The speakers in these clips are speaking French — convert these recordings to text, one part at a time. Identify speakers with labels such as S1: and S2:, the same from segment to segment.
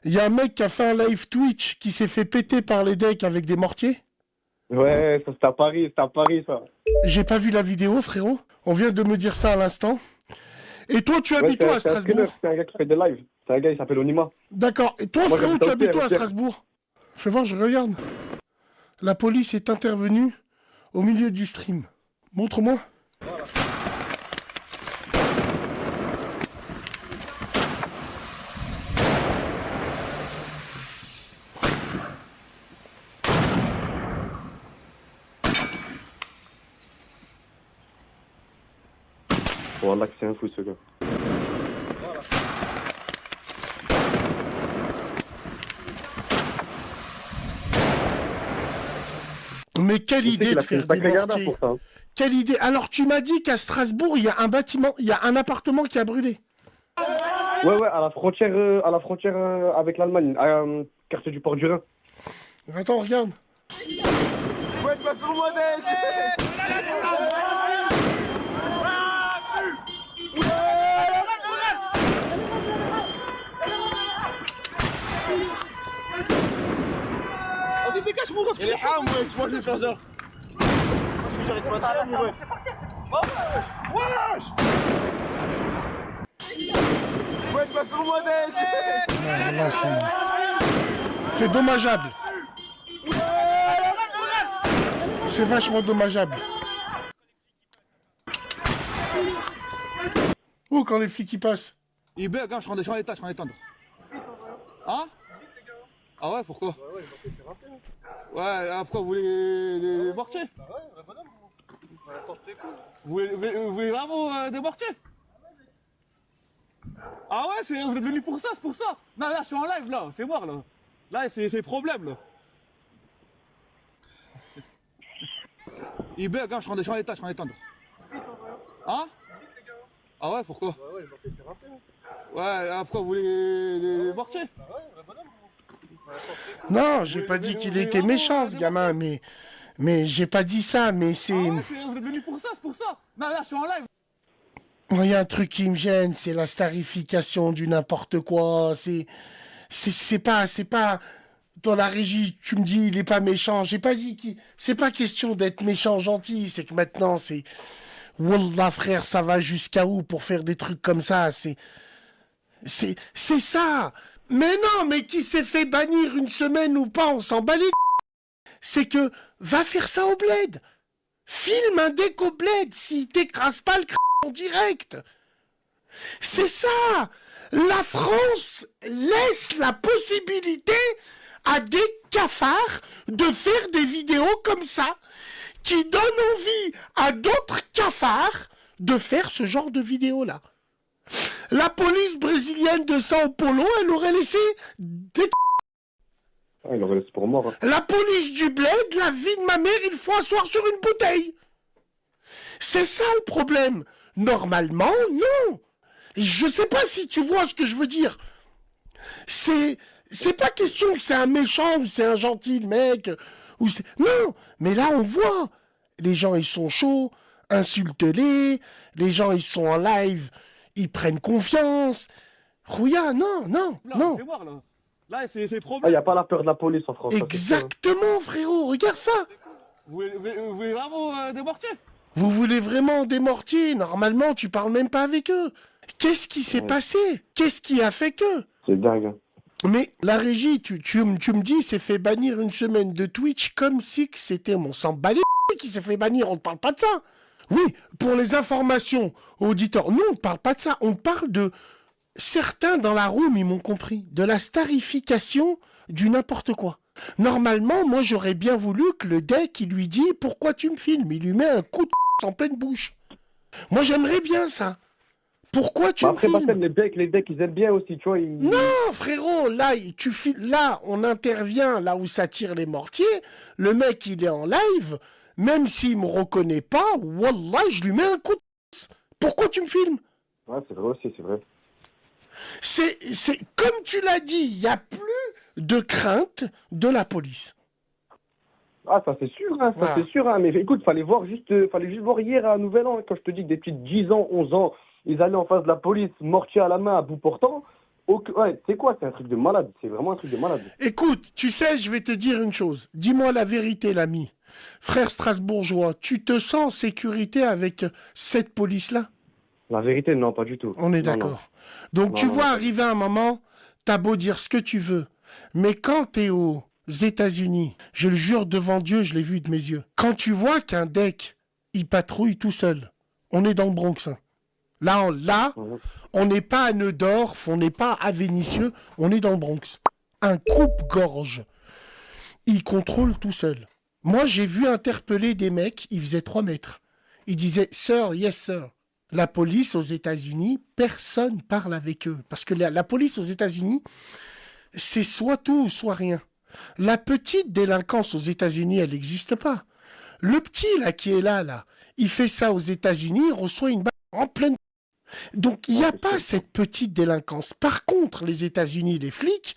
S1: Il y a un mec qui a fait un live Twitch qui s'est fait péter par les decks avec des mortiers.
S2: Ouais, ça c'était à Paris ça.
S1: J'ai pas vu la vidéo, frérot. On vient de me dire ça à l'instant. Et toi, tu habites où à
S2: C'est un
S1: Strasbourg?
S2: streamer, c'est un gars qui fait des lives. C'est un gars, il s'appelle Onima.
S1: D'accord. Et toi,
S2: Moi,
S1: frérot,
S2: j'habite
S1: tu
S2: au
S1: habites où à
S2: Pierre.
S1: Strasbourg? Fais voir, je regarde. La police est intervenue au milieu du stream. Montre-moi.
S2: Voilà que c'est un fou ce gars.
S1: Mais quelle idée de
S2: fait une
S1: faire des
S2: sacrée garde
S1: mortiers.
S2: pour ça. Hein.
S1: Quelle idée. Alors, tu m'as dit qu'à Strasbourg, il y a un bâtiment, il y a un appartement qui a brûlé.
S2: Ouais, à la frontière avec l'Allemagne, quartier du Port du Rhin.
S1: Attends, regarde.
S3: Ouais, je passe sur le modèle. Vas-y, dégage mon ref. Il est ham, wesh, moi je vais faire genre. Je vais genre, il se passe rien, mon ref. Wesh. Ouais, je passe sur le modèle.
S1: Non, là, c'est dommageable. C'est vachement dommageable. Oh, quand les flics y passent.
S3: Il bug, hein, je suis en état, Hein? Ah ouais, pourquoi? Ouais, pourquoi vous voulez des mortiers? Bah ouais, vrai bonhomme. Vous voulez vraiment des mortiers? Ah ouais, vous êtes venu pour ça, c'est pour ça. Non, là, je suis en live, là, c'est mort, là. Là, c'est problème, là. Il bug, hein, je suis en état, Hein? Ah ouais, pourquoi? Ouais, pourquoi vous voulez des mortiers? Bah ouais, vrai bonhomme.
S1: Non, j'ai pas dit qu'il était méchant, ce gamin, mais j'ai pas dit ça, mais c'est...
S3: Ah ouais, vous êtes venu pour ça, c'est pour ça. Non, là, je suis en live.
S1: Il y a un truc qui me gêne, c'est la starification du n'importe quoi, c'est pas... Dans la régie, tu me dis, il est pas méchant, j'ai pas dit qu'il... C'est pas question d'être méchant, gentil, c'est que maintenant, c'est... Wallah, frère, ça va jusqu'à où pour faire des trucs comme ça, c'est ça. Mais non, mais qui s'est fait bannir une semaine ou pas, on s'en bat les... C'est que, va faire ça au bled. Filme un deck au bled, s'il t'écrase pas le en direct. C'est ça. La France laisse la possibilité à des cafards de faire des vidéos comme ça, qui donnent envie à d'autres cafards de faire ce genre de vidéos-là. La police brésilienne de Sao Paulo, elle aurait laissé des...
S2: Ah, il aurait laissé pour mort. Hein.
S1: La police du bled, la vie de ma mère, il faut asseoir sur une bouteille. C'est ça le problème. Normalement, non. Je sais pas si tu vois ce que je veux dire. C'est pas question que c'est un méchant ou c'est un gentil mec. Non, mais là on voit. Les gens ils sont chauds, insulte-les. Les gens ils sont en live, ils prennent confiance. Rouya, non.
S3: C'est mort, là. Là, c'est problème.
S2: Ah, il n'y a pas la peur de la police en France.
S1: Exactement, frérot, regarde ça.
S3: Vous voulez vraiment des mortiers?
S1: Vous voulez vraiment des mortiers? Normalement, tu parles même pas avec eux. Qu'est-ce qui s'est passé? Qu'est-ce qui a fait que?
S2: C'est dingue. Hein.
S1: Mais la régie, tu me dis, s'est fait bannir une semaine de Twitch comme si que c'était mon sang balai qui s'est fait bannir. On ne parle pas de ça. Oui, pour les informations auditeurs, nous, on ne parle pas de ça. On parle de... Certains dans la room, ils m'ont compris. De la starification du n'importe quoi. Normalement, moi, j'aurais bien voulu que le deck, il lui dit « Pourquoi tu me filmes » Il lui met un coup de en pleine bouche. Moi, j'aimerais bien ça. Pourquoi tu me filmes?
S2: Après, les decks, ils aiment bien aussi, tu vois.
S1: Non, frérot, là, là, on intervient là où ça tire les mortiers. Le mec, il est en live. Même s'il me reconnaît pas, wallah, je lui mets un coup de... Pourquoi tu me filmes?
S2: Ouais, c'est vrai aussi, c'est vrai.
S1: C'est comme tu l'as dit, il n'y a plus de crainte de la police.
S2: Ah, ça c'est sûr, hein, ça c'est sûr. Hein. Mais écoute, fallait juste voir hier à Nouvel An, quand je te dis que des petits 10 ans, 11 ans, ils allaient en face de la police, mortier à la main, à bout portant. Ouais, tu sais quoi, c'est un truc de malade. C'est vraiment un truc de malade.
S1: Écoute, tu sais, je vais te dire une chose. Dis-moi la vérité, l'ami. Frère strasbourgeois, tu te sens en sécurité avec cette police-là?
S2: La vérité, non, pas du tout.
S1: On est
S2: Non, non.
S1: d'accord. Donc
S2: Non,
S1: tu
S2: non,
S1: vois
S2: non.
S1: arriver un moment, t'as beau dire ce que tu veux, mais quand t'es aux États-Unis, je le jure devant Dieu, je l'ai vu de mes yeux. Quand tu vois qu'un deck, il patrouille tout seul, on est dans le Bronx. Hein. Là,
S2: Mhm.
S1: on n'est pas à Neudorf, on n'est pas à Vénissieux, on est dans le Bronx. Un coupe-gorge, il contrôle tout seul. Moi, j'ai vu interpeller des mecs, ils faisaient 3 mètres. Ils disaient, Sir, yes, sir. La police aux États-Unis, personne parle avec eux. Parce que la police aux États-Unis, c'est soit tout, soit rien. La petite délinquance aux États-Unis, elle n'existe pas. Le petit, là, qui est là, il fait ça aux États-Unis, il reçoit une balle en pleine... Donc, il n'y
S2: Ouais,
S1: a
S2: c'est
S1: pas
S2: sûr.
S1: cette petite délinquance. Par contre, les États-Unis, les flics,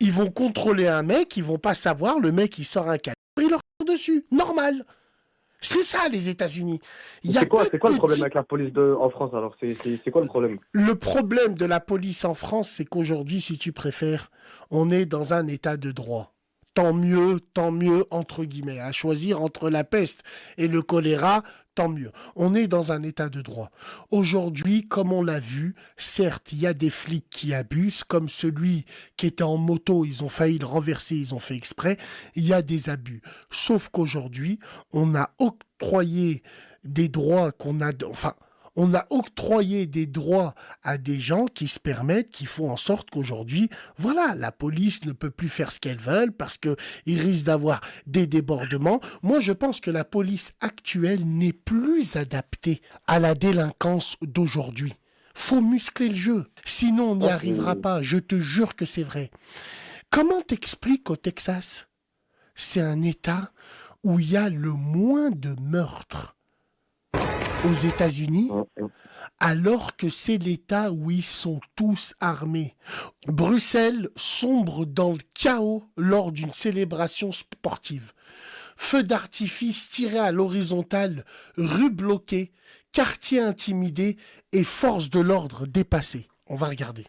S1: ils vont contrôler un mec, ils vont pas savoir, le mec, il sort un calibre, il leur tire dessus. Normal. C'est ça, les États-Unis. Il n'y a pas de
S2: C'est quoi le problème
S1: petit...
S2: avec la police en France alors? C'est quoi le problème?
S1: Le problème de la police en France, c'est qu'aujourd'hui, si tu préfères, on est dans un état de droit. Tant mieux, entre guillemets. À choisir entre la peste et le choléra, tant mieux. On est dans un état de droit. Aujourd'hui, comme on l'a vu, certes, il y a des flics qui abusent, comme celui qui était en moto, ils ont failli le renverser, ils ont fait exprès. Il y a des abus. Sauf qu'aujourd'hui, on a octroyé des droits qu'on a... Enfin, on a octroyé des droits à des gens qui se permettent, qui font en sorte qu'aujourd'hui, voilà, la police ne peut plus faire ce qu'elle veut parce qu'ils risquent d'avoir des débordements. Moi, je pense que la police actuelle n'est plus adaptée à la délinquance d'aujourd'hui. Faut muscler le jeu, sinon on n'y
S2: Ouais,
S1: arrivera pas. Je te jure que c'est vrai. Comment t'expliques qu'au Texas, c'est un État où il y a le moins de meurtres aux États-Unis, alors que c'est l'État où ils sont tous armés. Bruxelles sombre dans le chaos lors d'une célébration sportive. Feux d'artifice tirés à l'horizontale, rues bloquées, quartiers intimidés et forces de l'ordre dépassées. On va regarder.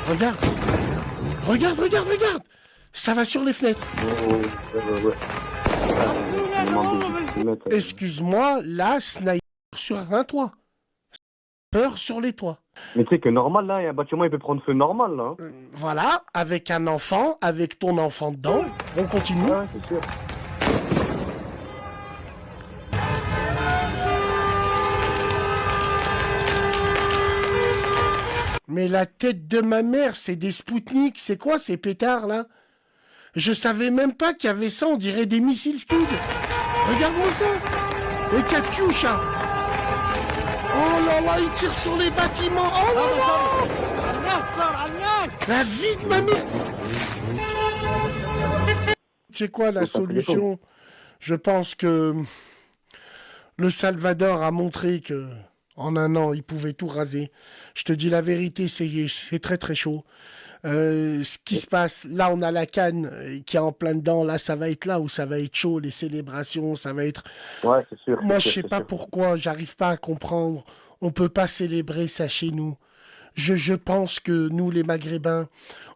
S1: Regarde. Regarde. Ça va sur les fenêtres.
S2: ouais.
S1: Excuse-moi, là, sniper sur un toit. Peur sur les toits.
S2: Mais tu sais que normal, là, un bâtiment, il peut prendre feu normal, là. Hein.
S1: Voilà, avec un enfant, avec ton enfant dedans. On continue.
S2: Ouais, c'est sûr.
S1: Mais la tête de ma mère, c'est des Spoutniks. C'est quoi ces pétards, là? Je savais même pas qu'il y avait ça, on dirait des missiles Scud. Regarde-moi ça. Et Katyusha. Oh là là, ils tirent sur les bâtiments. Oh là là. La vie de ma mère. C'est quoi la solution? Je pense que le Salvador a montré que en un an, il pouvait tout raser. Je te dis la vérité, c'est très très chaud. Ce qui se passe, là on a la Cannes qui est en plein dedans, là ça va être là où ça va être chaud, les célébrations, ça va être...
S2: Ouais, c'est sûr.
S1: Moi je sais pas pourquoi, j'arrive pas à comprendre, on peut pas célébrer ça chez nous. Je pense que nous les Maghrébins,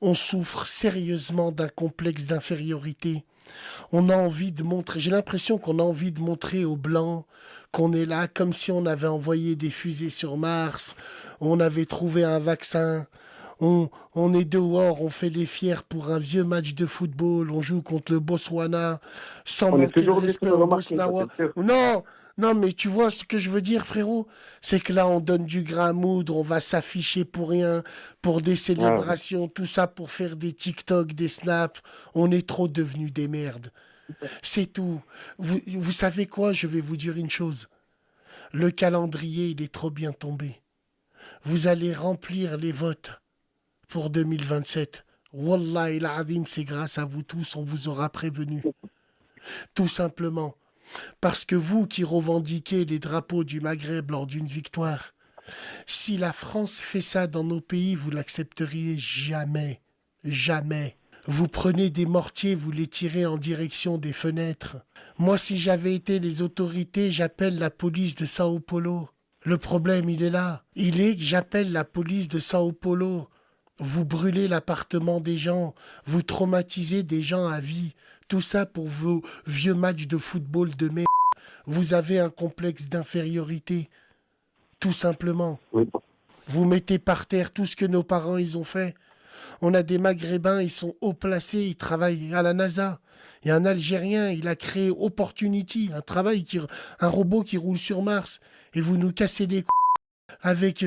S1: on souffre sérieusement d'un complexe d'infériorité. On a envie de montrer, j'ai l'impression qu'on a envie de montrer aux Blancs qu'on est là comme si on avait envoyé des fusées sur Mars, on avait trouvé un vaccin. On est dehors, on fait les fiers pour un vieux match de football, on joue contre le Botswana, sans manquer de respect au Bosnawa. Non, mais tu vois ce que je veux dire, frérot? C'est que là, on donne du grain à moudre, on va s'afficher pour rien, pour des célébrations, tout ça pour faire des TikTok, des snaps. On est trop devenus des merdes. C'est tout. Vous savez quoi? Je vais vous dire une chose. Le calendrier, il est trop bien tombé. Vous allez remplir les votes pour 2027. Wallah el Adim, c'est grâce à vous tous, on vous aura prévenu. Tout simplement. Parce que vous qui revendiquez les drapeaux du Maghreb lors d'une victoire, si la France fait ça dans nos pays, vous l'accepteriez jamais. Jamais. Vous prenez des mortiers, vous les tirez en direction des fenêtres. Moi, si j'avais été les autorités, j'appelle la police de Sao Paulo. Le problème, il est là. Il est que j'appelle la police de Sao Paulo. Vous brûlez l'appartement des gens, vous traumatisez des gens à vie. Tout ça pour vos vieux matchs de football de merde. Vous avez un complexe d'infériorité. Tout simplement.
S2: Oui.
S1: Vous mettez par terre tout ce que nos parents ils ont fait. On a des Maghrébins, ils sont haut placés, ils travaillent à la NASA. Il y a un Algérien, il a créé Opportunity, un robot qui roule sur Mars. Et vous nous cassez les avec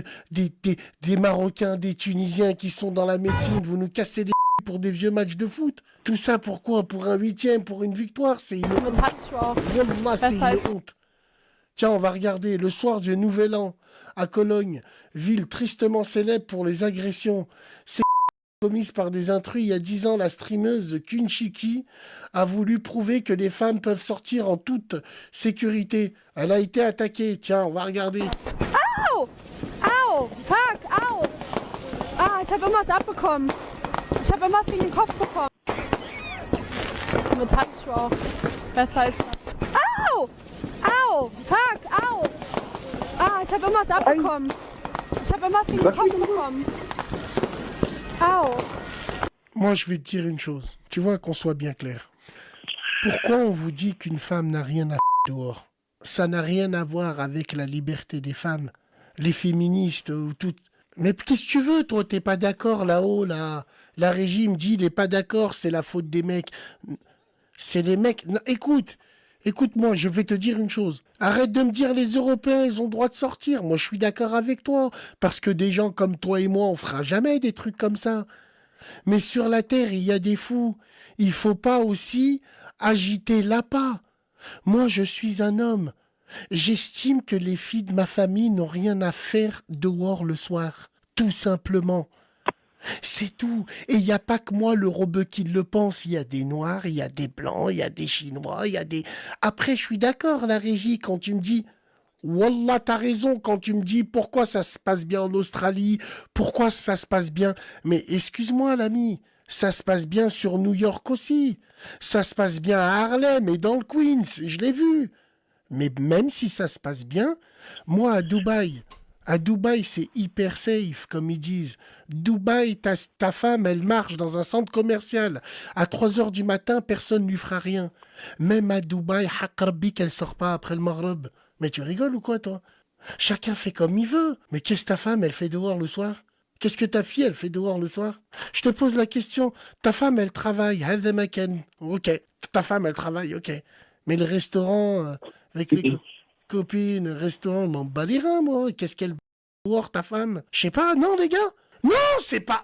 S1: des Marocains, des Tunisiens qui sont dans la médecine. Vous nous cassez les pour des vieux matchs de foot. Tout ça pourquoi? Pour un 8e, pour une victoire. C'est une honte. Wallah, c'est une honte. Tiens, on va regarder le soir du Nouvel An à Cologne, ville tristement célèbre pour les agressions. C'est commises par des intrus. Il y a 10 ans, la streameuse Kunchiki a voulu prouver que les femmes peuvent sortir en toute sécurité. Elle a été attaquée. Tiens, on va regarder.
S4: Au! Au! Fuck! Au! Ah, ich habe immer was abbekommen. Ich habe immer was gegen den Kopf bekommen. Mit Handschuhe auch. Besser ist das. Au! Au! Fuck! Au! Ah, ich habe immer was abbekommen. Ich habe immer was gegen den Kopf bekommen. Au!
S1: Moi, je vais te dire une chose. Tu vois, qu'on soit bien clair. Pourquoi on vous dit qu'une femme n'a rien à dehors? Ça n'a rien à voir avec la liberté des femmes. Les féministes ou toutes... Mais qu'est-ce que tu veux, toi? T'es pas d'accord là-haut, là? La régie me dit, il est pas d'accord, c'est la faute des mecs. C'est les mecs... Non, écoute-moi, je vais te dire une chose. Arrête de me dire les Européens, ils ont le droit de sortir. Moi, je suis d'accord avec toi. Parce que des gens comme toi et moi, on fera jamais des trucs comme ça. Mais sur la Terre, il y a des fous. Il faut pas aussi agiter l'appât. Moi, je suis un homme. J'estime que les filles de ma famille n'ont rien à faire dehors le soir. Tout simplement. C'est tout. Et il n'y a pas que moi, le rebeu, qui le pense. Il y a des Noirs, il y a des Blancs, il y a des Chinois, il y a des... Après, je suis d'accord, la régie, quand tu me dis... Wallah, t'as raison quand tu me dis pourquoi ça se passe bien en Australie, pourquoi ça se passe bien. Mais excuse-moi, l'ami, ça se passe bien sur New York aussi. Ça se passe bien à Harlem et dans le Queens, je l'ai vu. Mais même si ça se passe bien, moi à Dubaï, c'est hyper safe, comme ils disent. Dubaï, ta femme, elle marche dans un centre commercial. À 3 heures du matin, personne ne lui fera rien. Même à Dubaï, Hakarbi, qu'elle sort pas après le Maghreb. Mais tu rigoles ou quoi, toi? Chacun fait comme il veut. Mais qu'est-ce que ta femme, elle fait dehors le soir? Qu'est-ce que ta fille, elle fait dehors le soir? Je te pose la question. Ta femme, elle travaille. Ok. Ta femme, elle travaille, ok. Mais le restaurant, avec les copines, le restaurant, m'en bat les reins, moi. Qu'est-ce qu'elle dehors, ta femme? Je sais pas, non, les gars? Non, c'est pas...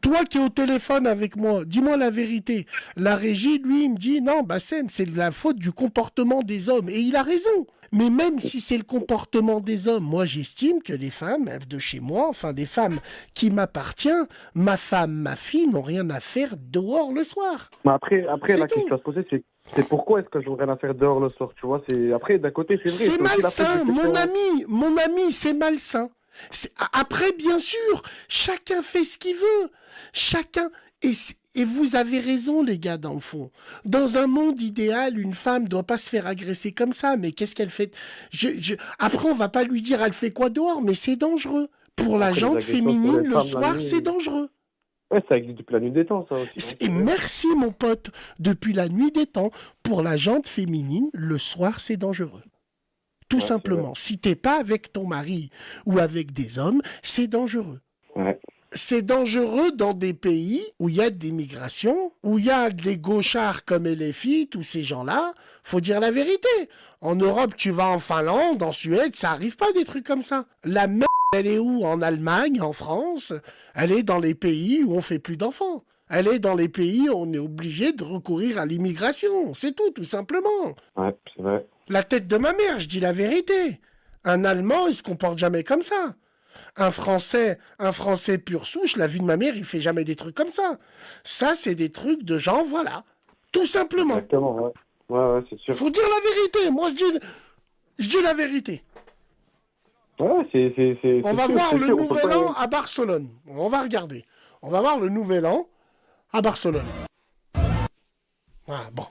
S1: Toi qui es au téléphone avec moi, dis-moi la vérité. La régie, lui, il me dit, non, Bassem, c'est de la faute du comportement des hommes. Et il a raison. Mais même si c'est le comportement des hommes, moi, j'estime que les femmes de chez moi, enfin, des femmes qui m'appartiennent, ma femme, ma fille, n'ont rien à faire dehors le soir.
S2: Mais après la
S1: tout.
S2: question à se poser, c'est pourquoi est-ce que j'aurais rien à faire dehors le soir, tu vois? Après, d'un côté, c'est vrai.
S1: C'est malsain, mon ami, c'est malsain. Après, bien sûr, chacun fait ce qu'il veut. Chacun... Et vous avez raison, les gars, dans le fond. Dans un monde idéal, une femme ne doit pas se faire agresser comme ça. Mais qu'est-ce qu'elle fait? Après, on va pas lui dire elle fait quoi dehors, mais c'est dangereux. Pour la jante féminine, le soir, c'est dangereux.
S2: Ouais, ça existe depuis la nuit des temps, ça aussi.
S1: Et merci, mon pote. Depuis la nuit des temps, pour la jante féminine, le soir, c'est dangereux. Tout simplement. Si t'es pas avec ton mari ou avec des hommes, c'est dangereux.
S2: Ouais.
S1: C'est dangereux dans des pays où il y a des migrations, où il y a des gauchards comme LFI, tous ces gens-là. Faut dire la vérité. En Europe, tu vas en Finlande, en Suède, ça arrive pas des trucs comme ça. La merde, elle est où? En Allemagne, en France? Elle est dans les pays où on fait plus d'enfants. Elle est dans les pays où on est obligé de recourir à l'immigration. C'est tout simplement.
S2: Ouais, c'est vrai.
S1: La tête de ma mère, je dis la vérité. Un Allemand, il se comporte jamais comme ça. Un Français pur souche, la vie de ma mère, il fait jamais des trucs comme ça. Ça, c'est des trucs de gens, voilà. Tout simplement.
S2: Exactement, ouais. Ouais, c'est sûr.
S1: Faut dire la vérité. Moi, je dis la vérité.
S2: Ouais,
S1: On va voir le Nouvel An à Barcelone. On va regarder. On va voir le Nouvel An à Barcelone. Ah, bon.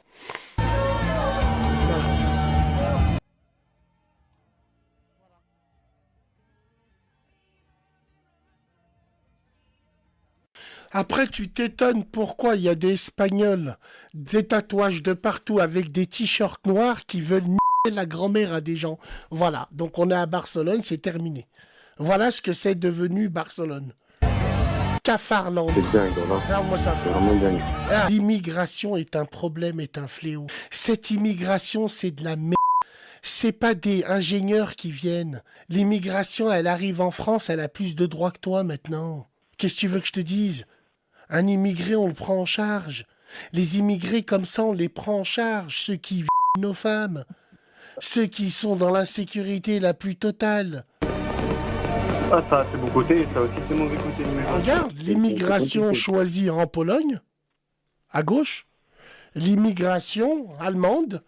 S1: Après, tu t'étonnes pourquoi il y a des Espagnols, des tatouages de partout avec des t-shirts noirs qui veulent niquer la grand-mère à des gens. Voilà, donc on est à Barcelone, c'est terminé. Voilà ce que c'est devenu Barcelone. Cafarland.
S2: C'est dingue, voilà.
S1: Regarde-moi ça.
S2: C'est vraiment dingue.
S1: L'immigration est un problème, est un fléau. Cette immigration, c'est de la merde. C'est pas des ingénieurs qui viennent. L'immigration, elle arrive en France, elle a plus de droits que toi maintenant. Qu'est-ce que tu veux que je te dise? Un immigré, on le prend en charge. Les immigrés comme ça, on les prend en charge. Ceux qui violent nos femmes. Ceux qui sont dans l'insécurité la plus totale.
S2: Ah, ça a ses bons côtés, ça a aussi ses mauvais côtés.
S1: Regarde, l'immigration choisie en Pologne, à gauche. L'immigration allemande.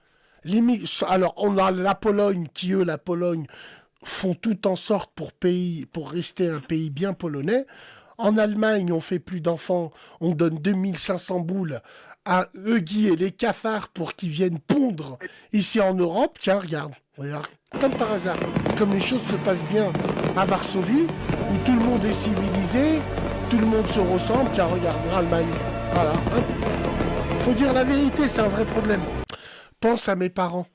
S1: Alors, on a la Pologne qui, eux, la Pologne, font tout en sorte pour rester un pays bien polonais. En Allemagne, on fait plus d'enfants, on donne 2500 boules à Huggy et les cafards pour qu'ils viennent pondre ici en Europe. Tiens, regarde, comme par hasard, comme les choses se passent bien à Varsovie, où tout le monde est civilisé, tout le monde se ressemble. Tiens, regarde, l'Allemagne, voilà. Faut dire la vérité, c'est un vrai problème. Pense à mes parents.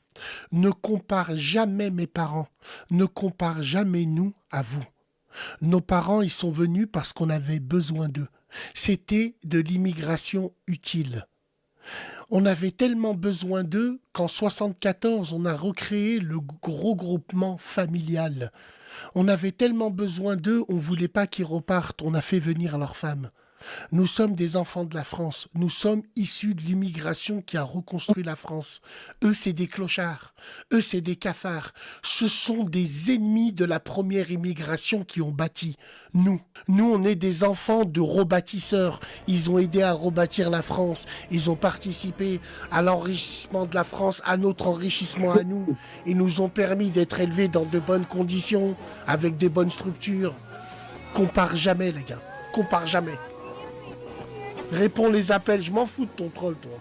S1: Ne compare jamais mes parents. Ne compare jamais nous à vous. Nos parents, ils sont venus parce qu'on avait besoin d'eux. C'était de l'immigration utile. On avait tellement besoin d'eux qu'en 1974, on a recréé le regroupement familial. On avait tellement besoin d'eux, on ne voulait pas qu'ils repartent, on a fait venir leurs femmes. Nous sommes des enfants de la France. Nous sommes issus de l'immigration qui a reconstruit la France. Eux, c'est des clochards. Eux, c'est des cafards. Ce sont des ennemis de la première immigration qui ont bâti. Nous, on est des enfants de rebâtisseurs. Ils ont aidé à rebâtir la France. Ils ont participé à l'enrichissement de la France, à notre enrichissement à nous. Ils nous ont permis d'être élevés dans de bonnes conditions, avec des bonnes structures. Compare jamais, les gars. Compare jamais. Réponds les appels, je m'en fous de ton troll, toi.